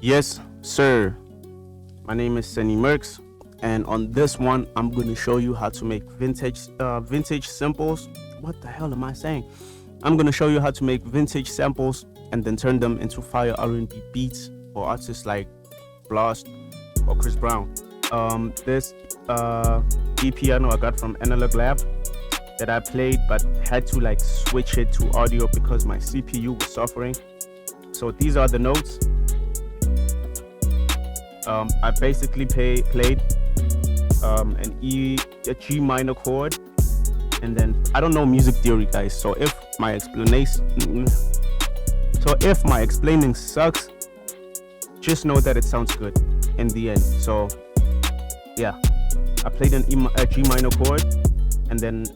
Yes, sir. My name is Senny Merks, and on this one, I'm going to show you how to make vintage samples. What the hell am I saying? I'm going to show you how to make vintage samples and then turn them into fire R&B beats for artists like Blast or Chris Brown. This piano I got from Analog Lab that I played, but had to like switch it to audio because my CPU was suffering. So these are the notes. I basically played a G minor chord, and then I don't know music theory, guys. So if my explaining sucks, just know that it sounds good in the end. So yeah, I played a G minor chord, and then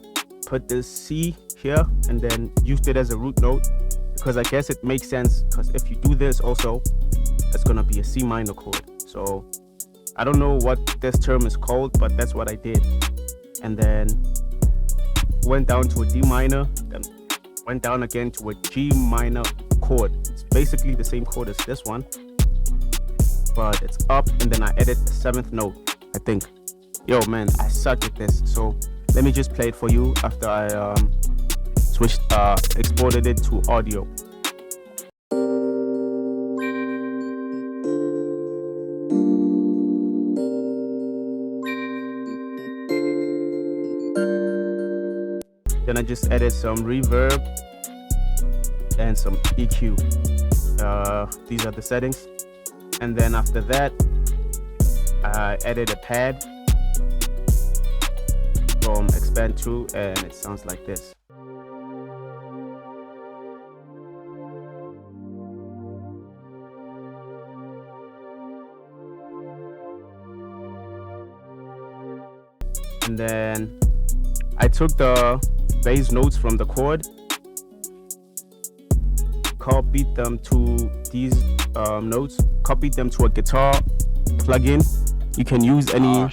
put this C here, and then used it as a root note because I guess it makes sense. Because if you do this also, it's gonna be a C minor chord. So I don't know what this term is called, but that's what I did. And then went down to a D minor, then went down again to a G minor chord. It's basically the same chord as this one, but it's up, and then I added the 7th note, I think. Yo man, I suck at this. So let me just play it for you after I exported it to audio. Then I just added some reverb and some EQ. These are the settings. And then after that, I added a pad from Expand 2, and it sounds like this. And then I took the bass notes from the chord, copied them to these notes, copied them to a guitar plugin. You can use any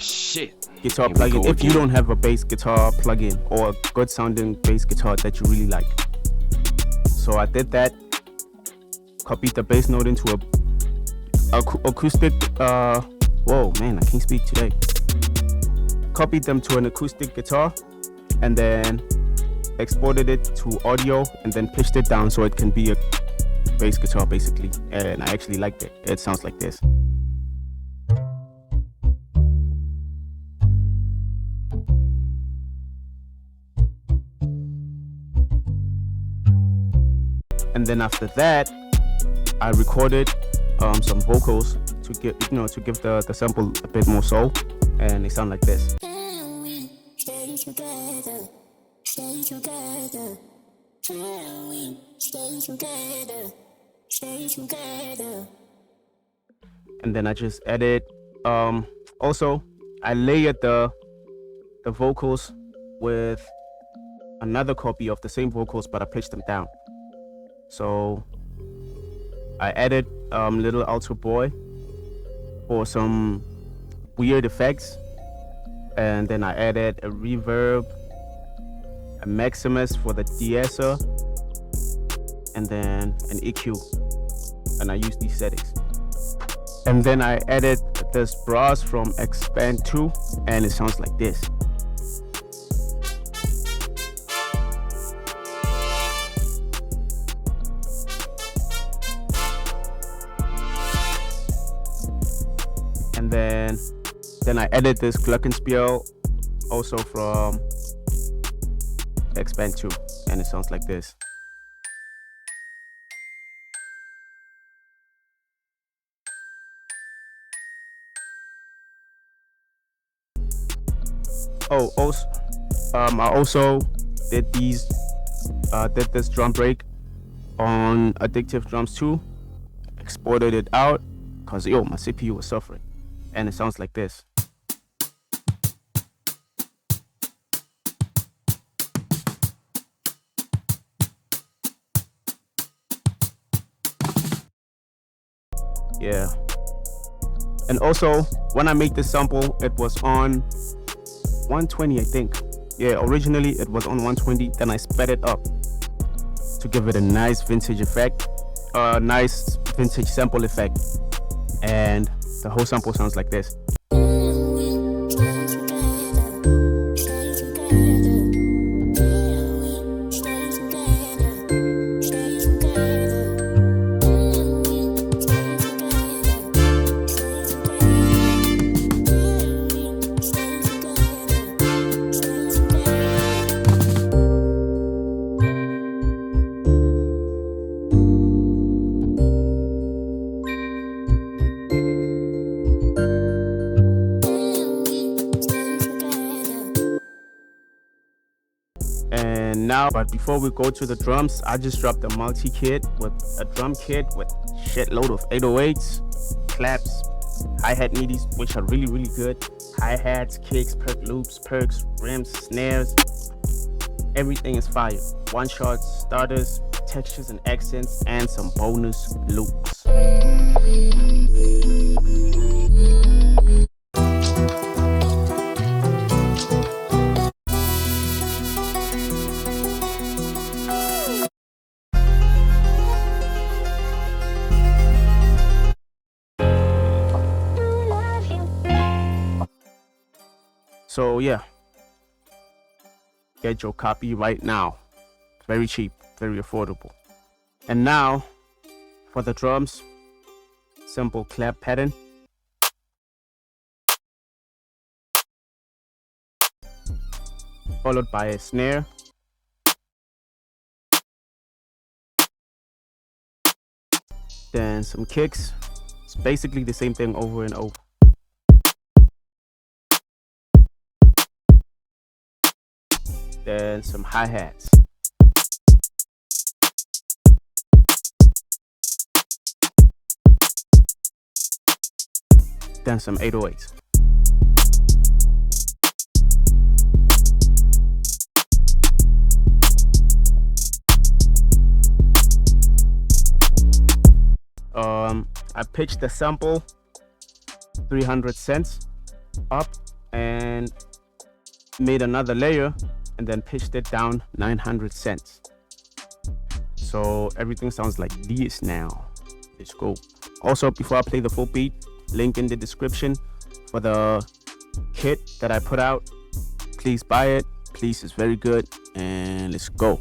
guitar plugin if you don't have a bass guitar plugin or a good sounding bass guitar that you really like. So I did that, copied the bass note into a acoustic, whoa man, I can't speak today. Copied them to an acoustic guitar, and then exported it to audio, and then pitched it down so it can be a bass guitar basically. And I actually liked it. It sounds like this. And then after that, I recorded some vocals to give the sample a bit more soul, and they sound like this. Stay together, stay together, stay together, stay together. And then I just added, also I layered the vocals with another copy of the same vocals, but I pitched them down. So I added Little Alto Boy for some weird effects. And then I added a reverb, a Maximus for the de-esser, and then an EQ. And I used these settings. And then I added this brass from Expand 2, and it sounds like this. And then I added this Glockenspiel also from Expand 2, and it sounds like this. Oh, also, I also did this drum break on Addictive Drums 2, exported it out, cause my CPU was suffering, and it sounds like this. Yeah. And also, when I made this sample, it was on 120, I think. Yeah, originally it was on 120, then I sped it up to give it a nice vintage effect, nice vintage sample effect. and the whole sample sounds like this. And now, but before we go to the drums, I just dropped a multi kit with a drum kit with shitload of 808s, claps, hi-hat midis, which are really good, hi-hats, kicks, perk loops, perks, rims, snares. Everything is fire. One shots, starters, textures and accents, and some bonus loops. So yeah, get your copy right now. Very cheap, very affordable. And now for the drums, simple clap pattern. Followed by a snare. Then some kicks. It's basically the same thing over and over. Then some hi-hats. Then some 808s. I pitched the sample 300 cents up and made another layer and then pitched it down 900 cents. So everything sounds like this now. Let's go. Also, before I play the full beat, link in the description for the kit that I put out. Please buy it. Please, it's very good. And let's go.